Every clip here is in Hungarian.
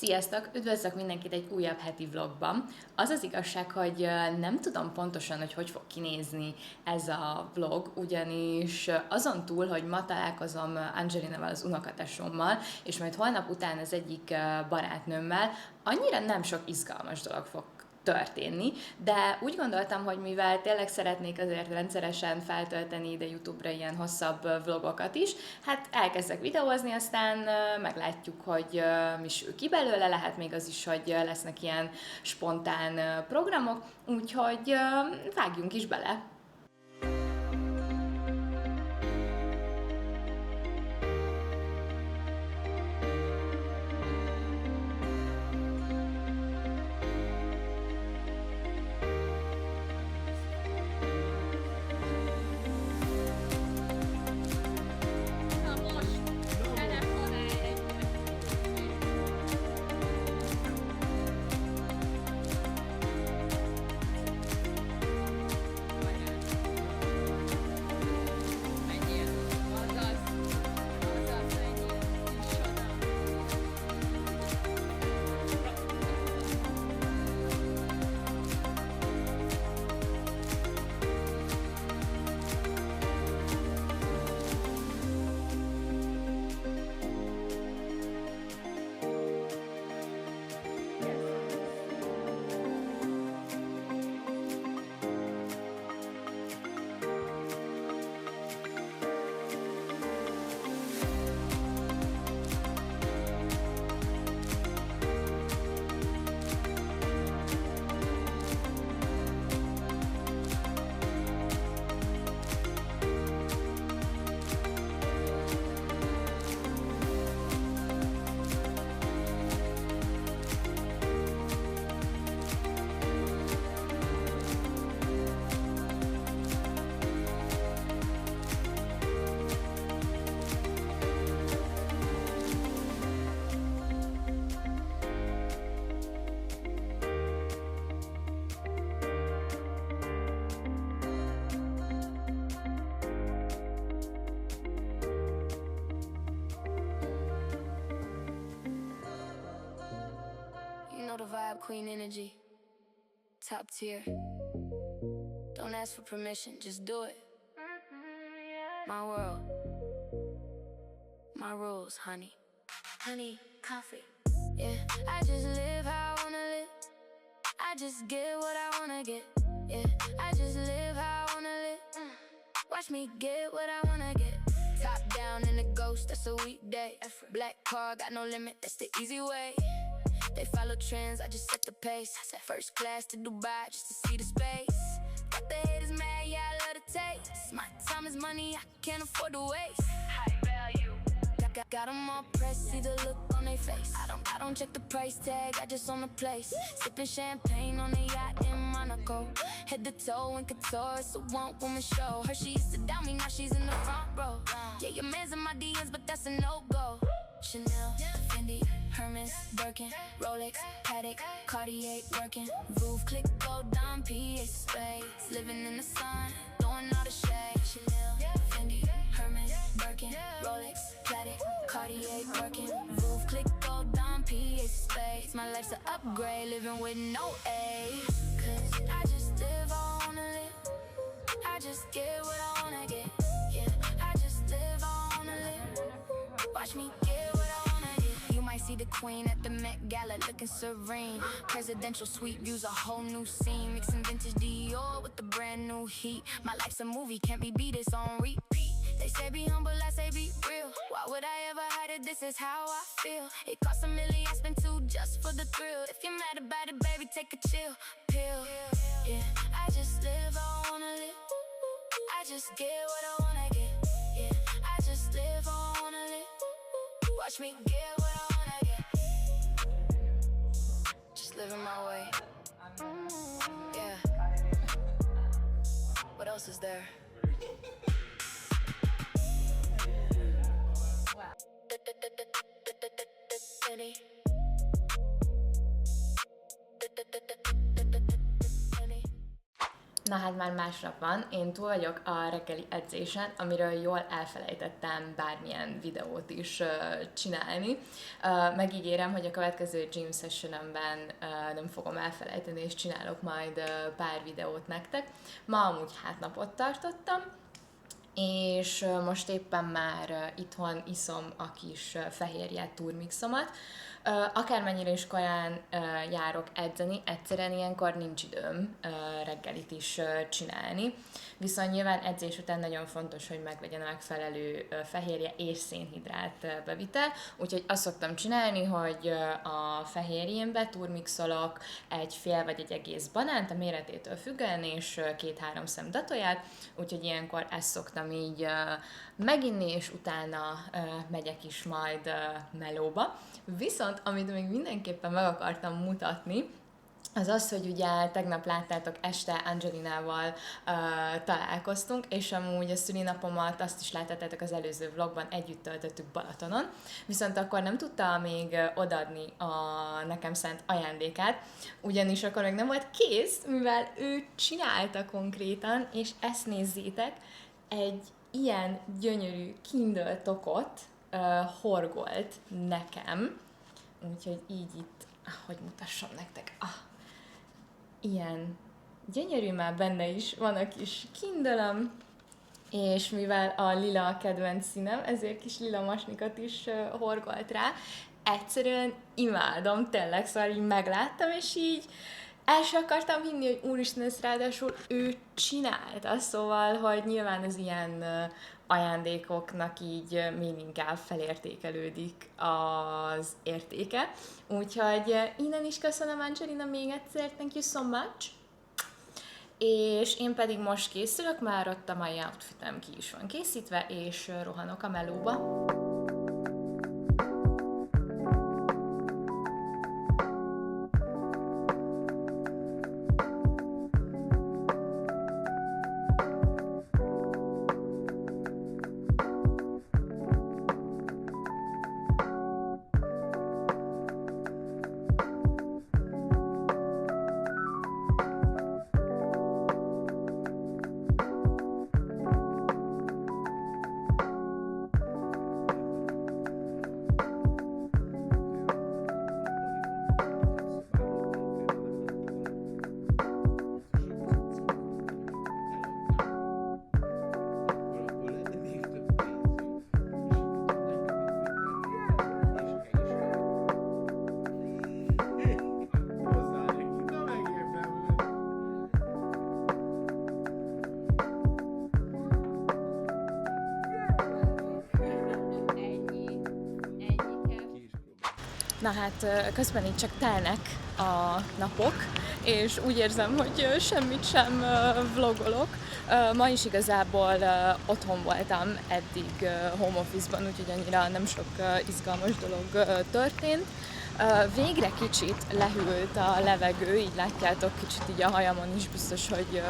Sziasztok! Üdvözlök mindenkit egy újabb heti vlogban. Az az igazság, hogy nem tudom pontosan, hogy fog kinézni ez a vlog, ugyanis azon túl, hogy ma találkozom Angelinával, az unokatesómmal, és majd holnap után az egyik barátnőmmel, annyira nem sok izgalmas dolog fog történni, de úgy gondoltam, hogy mivel tényleg szeretnék azért rendszeresen feltölteni ide YouTube-ra ilyen hosszabb vlogokat is, hát elkezdek videózni, aztán meglátjuk, hogy mi sül ki belőle, lehet még az is, hogy lesznek ilyen spontán programok, úgyhogy vágjunk is bele! Queen energy, top tier. Don't ask for permission, just do it. My world, my rules, honey. Honey, coffee. Yeah, I just live how I wanna live. I just get what I wanna get. Yeah, I just live how I wanna live. Watch me get what I wanna get. Top down in the ghost, that's a weekday. Black car, got no limit, that's the easy way. They follow trends, I just set the pace. Set first class to Dubai just to see the space. Got the haters mad, yeah, I love the taste. My time is money, I can't afford to waste. High value. Got them all pressed, see the look on their face. I don't check the price tag, I just own the place. Sipping champagne on a yacht in Monaco. Head to toe in couture, it's a one-woman show. Her she used to doubt me, now she's in the front row. Yeah, your man's in my DMs, but that's a no-go. Chanel, Fendi, Hermes, Birkin, Rolex, Patek, Cartier, working. Roof, click, go down, PA space. Living in the sun, throwing all the shade. Chanel, Fendi, Hermes, Birkin, Rolex, Patek, Cartier, working. Roof, click, go down, PA space. My life's an upgrade, living with no A. Cause I just live how I wanna live. I just get what I wanna get. Yeah, I just live how I wanna live. Watch me get what I wanna get. You might see the queen at the Met Gala looking serene. Presidential suite views a whole new scene. Mixing vintage Dior with the brand new heat. My life's a movie, can't be beat, it's on repeat. They say be humble, I say be real. Why would I ever hide it? This is how I feel. It costs $1 million, I spent $2 just for the thrill. If you're mad about it, baby, take a chill pill. Yeah, I just live how I wanna live. I just get what I wanna get. Yeah, I just live how I wanna live. Watch me get what I wanna get. Just living my way. Yeah. What else is there? Na hát már másnap van, én túl vagyok a reggeli edzésen, amiről jól elfelejtettem bármilyen videót is csinálni. Megígérem, hogy a következő gym sessionomben nem fogom elfelejteni, és csinálok majd pár videót nektek. Ma amúgy napot tartottam, és most éppen már itthon iszom a kis fehérje turmixomat. Akármennyire is korán járok edzeni, egyszerűen ilyenkor nincs időm reggelit is csinálni. Viszont nyilván edzés után nagyon fontos, hogy meglegyen a megfelelő fehérje és szénhidrát bevitel, úgyhogy azt szoktam csinálni, hogy a fehérjémbe turmixolok egy fél vagy egy egész banánt a méretétől függően, és 2-3 szem datóját, úgyhogy ilyenkor ezt szoktam így meginni, és utána megyek is majd melóba. Viszont, amit még mindenképpen meg akartam mutatni, az az, hogy ugye tegnap láttátok, este Angelinával találkoztunk, és amúgy a szülinapomat azt is láttátok az előző vlogban, együtt töltöttük Balatonon, viszont akkor nem tudta még odaadni a nekem szánt ajándékát, ugyanis akkor még nem volt kész, mivel ő csinálta konkrétan, és ezt nézzétek, egy ilyen gyönyörű Kindle tokot horgolt nekem, úgyhogy így itt, hogy mutassam nektek, ilyen gyönyörű, már benne is van a kis Kindle-em, és mivel a lila a kedvenc színem, ezért kis lila masnikat is horgolt rá. Egyszerűen imádom, tényleg, szóval így megláttam, és így el sem akartam hinni, hogy úristen, ezt ráadásul ő csinálta, szóval, hogy nyilván az ilyen ajándékoknak így még inkább felértékelődik az értéke. Úgyhogy innen is köszönöm, Angelina, még egyszer, thank you so much. És én pedig most készülök, már ott a mai outfitem ki is van készítve, és rohanok a melóba. Na hát közben így csak telnek a napok, és úgy érzem, hogy semmit sem vlogolok. Ma is igazából otthon voltam eddig home office-ban, úgyhogy annyira nem sok izgalmas dolog történt. Végre kicsit lehűlt a levegő, így látjátok, kicsit így a hajamon is biztos, hogy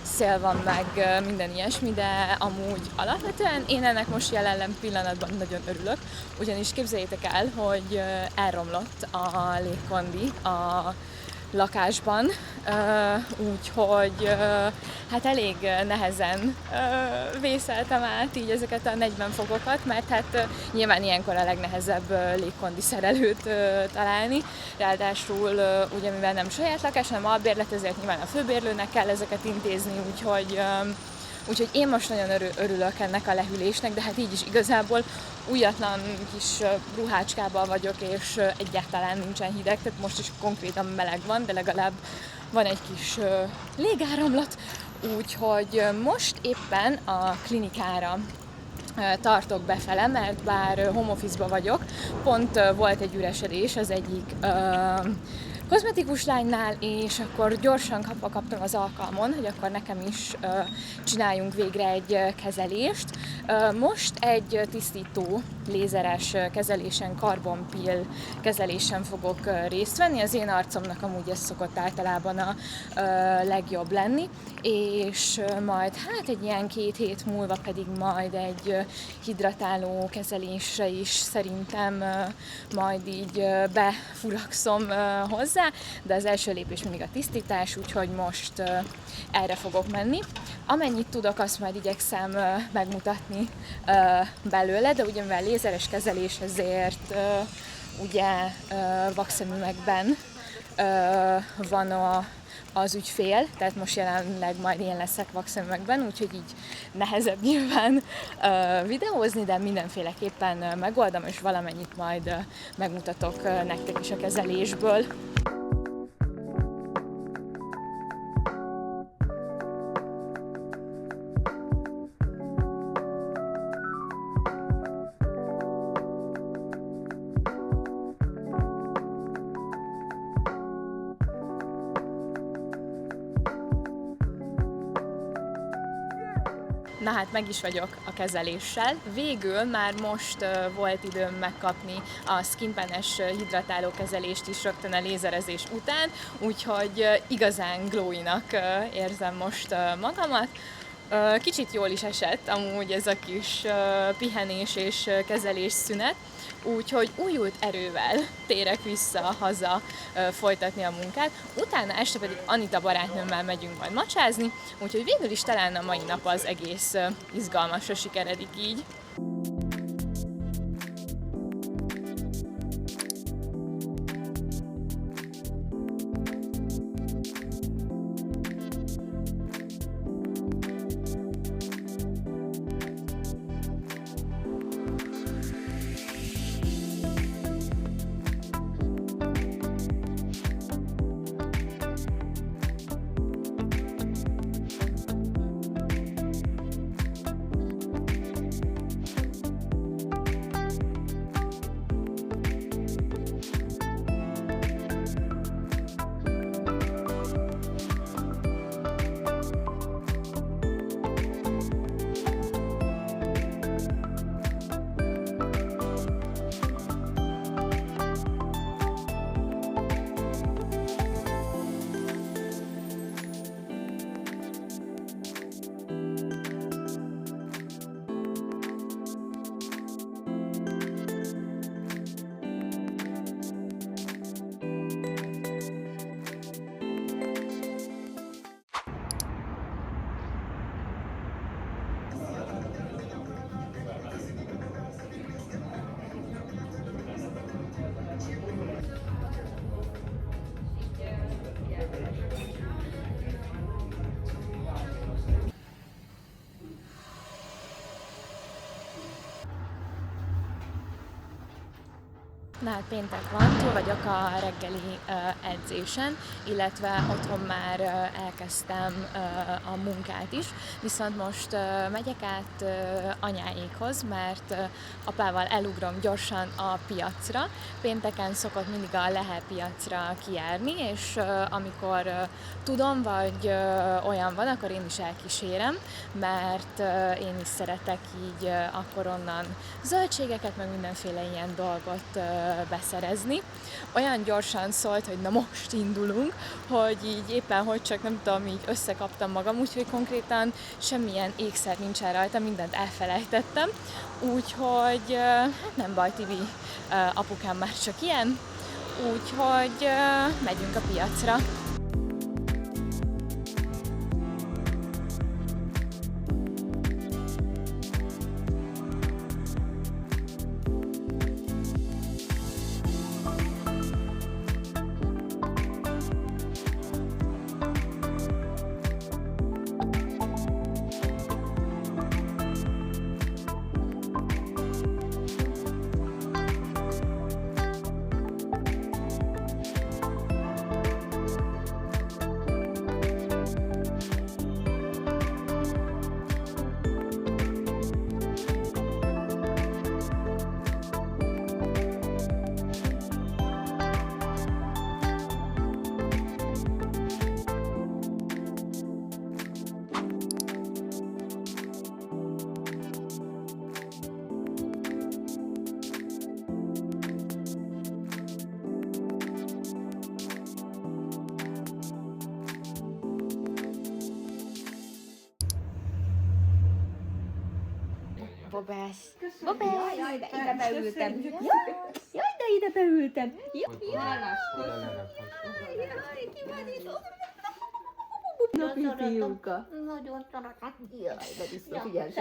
szél van meg minden ilyesmi, de amúgy alapvetően én ennek most jelen pillanatban nagyon örülök, ugyanis képzeljétek el, hogy elromlott a légkondi a lakásban, úgyhogy hát elég nehezen vészeltem át így ezeket a 40 fokokat, mert hát nyilván ilyenkor a legnehezebb légkondi szerelőt találni, ráadásul ugye mivel nem saját lakás, hanem albérlet, ezért nyilván a főbérlőnek kell ezeket intézni, úgyhogy én most nagyon örülök ennek a lehűlésnek, de hát így is igazából újatlan kis ruhácskával vagyok, és egyáltalán nincsen hideg, tehát most is konkrétan meleg van, de legalább van egy kis légáramlat, úgyhogy most éppen a klinikára tartok befele, mert bár home office-ba vagyok, pont volt egy üresedés az egyik kozmetikus lánynál, és akkor gyorsan kaptam az alkalmon, hogy akkor nekem is csináljunk végre egy kezelést. Most egy tisztító lézeres kezelésen, karbonpill kezelésen fogok részt venni. Az én arcomnak amúgy ez szokott általában a legjobb lenni, és majd hát egy ilyen 2 hét múlva pedig majd egy hidratáló kezelésre is szerintem majd így befurakszom hozzá. hozzá, de az első lépés mindig a tisztítás, úgyhogy most erre fogok menni. Amennyit tudok, azt majd igyekszem megmutatni belőle, de ugye mivel lézeres kezelés, ezért ugye vakszemüvegben van az ügyfél, tehát most jelenleg majd én leszek vakszemüvegben, úgyhogy így nehezebb nyilván videózni, de mindenféleképpen megoldom, és valamennyit majd megmutatok nektek is a kezelésből. Na hát meg is vagyok a kezeléssel. Végül már most volt időm megkapni a SkinPen-es hidratáló kezelést is rögtön a lézerezés után, úgyhogy igazán glowy-nak érzem most magamat. Kicsit jól is esett amúgy ez a kis pihenés és kezelés szünet, úgyhogy újult erővel térek vissza haza folytatni a munkát. Utána este pedig Anita barátnőmmel megyünk majd macsázni, úgyhogy végül is talán a mai nap az egész izgalmasra sikeredik így. Na hát péntek van, túl vagyok a reggeli edzésen, illetve otthon már elkezdtem a munkát is, viszont most megyek át anyáékhoz, mert apával elugrom gyorsan a piacra. Pénteken szokott mindig a Lehel piacra kijárni, és amikor tudom, vagy olyan van, akkor én is elkísérem, mert én is szeretek így akkor onnan zöldségeket, meg mindenféle ilyen dolgot beszerezni. Olyan gyorsan szólt, hogy na most indulunk, hogy így éppen hogy csak nem tudom, így összekaptam magam, úgyhogy konkrétan semmilyen ékszer nincsen rajta, mindent elfelejtettem. Úgyhogy hát nem baj, Tibi, apukám már csak ilyen, úgyhogy megyünk a piacra. Bobás. Bobás. Jaj, de ide beültem. Jaj, de ide beültem. Jaj. Jaj, ki van itt? Napi fiúka. Nagyon tarakat. Jaj, de vissza, Figyelj.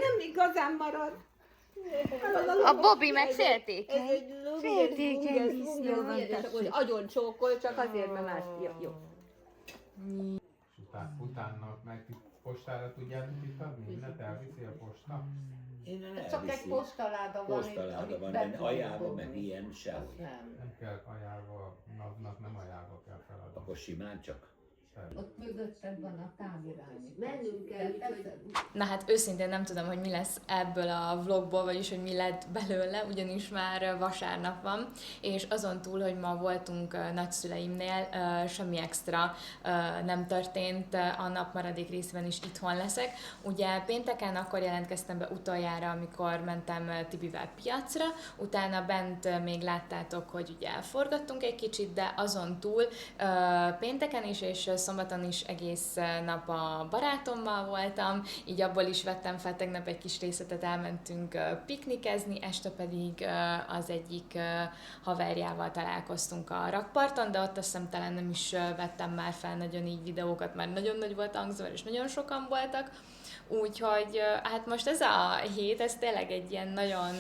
Nem igazán marad. A Bobby meg Ez féltékeny. egy Féltékeny disznó. Agyon csókol, csak azért, mert más. Jó. És utána meg postára tudjátok itt adni? Mindent elviszi a posta? Csak egy postaláda van. Postaláda van, de ajánlva meg ilyen sehol. Nem kell ajánlva, nem ajánlva kell feladni. Akkor simán csak. Ott mögötted van a távirány. Menjünk el, Na hát őszintén nem tudom, hogy mi lesz ebből a vlogból, vagyis hogy mi lett belőle, ugyanis már vasárnap van, és azon túl, hogy ma voltunk nagyszüleimnél, semmi extra nem történt, a nap maradék részben is itthon leszek. Ugye pénteken akkor jelentkeztem be utoljára, amikor mentem Tibivel piacra, utána bent még láttátok, hogy ugye forgattunk egy kicsit, de azon túl pénteken is és szombaton is egész nap a barátommal voltam, így abból is vettem fel tegnap egy kis részletet, elmentünk piknikezni, este pedig az egyik haverjával találkoztunk a rakparton, de ott azt hiszem talán nem is vettem már fel nagyon így videókat, mert nagyon nagy volt a hangzavar, és nagyon sokan voltak, úgyhogy hát most ez a hét, ez tényleg egy ilyen nagyon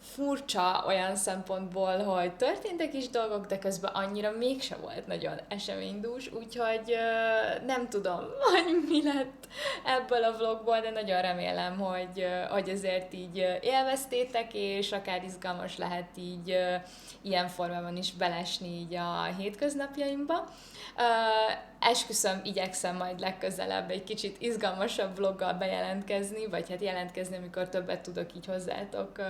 furcsa olyan szempontból, hogy történtek is dolgok, de közben annyira mégse volt nagyon eseménydús, úgyhogy nem tudom, hogy mi lett ebből a vlogból, de nagyon remélem, hogy azért így élveztétek, és akár izgalmas lehet így ilyen formában is belesni így a hétköznapjaimba. Esküszöm, igyekszem majd legközelebb egy kicsit izgalmasabb vloggal bejelentkezni, vagy hát jelentkezni, amikor többet tudok így hozzátok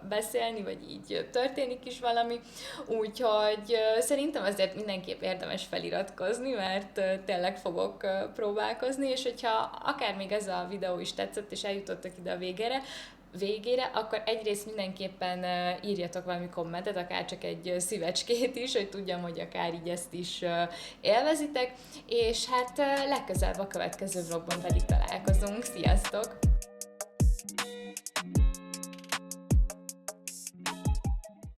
beszélni, vagy így történik is valami. Úgyhogy szerintem azért mindenképp érdemes feliratkozni, mert tényleg fogok próbálkozni, és hogyha akár még ez a videó is tetszett, és eljutottak ide a végére, akkor egyrészt mindenképpen írjatok valami kommentet, akár csak egy szívecskét is, hogy tudjam, hogy akár így ezt is élvezitek, és hát legközelebb a következő vlogban pedig találkozunk. Sziasztok!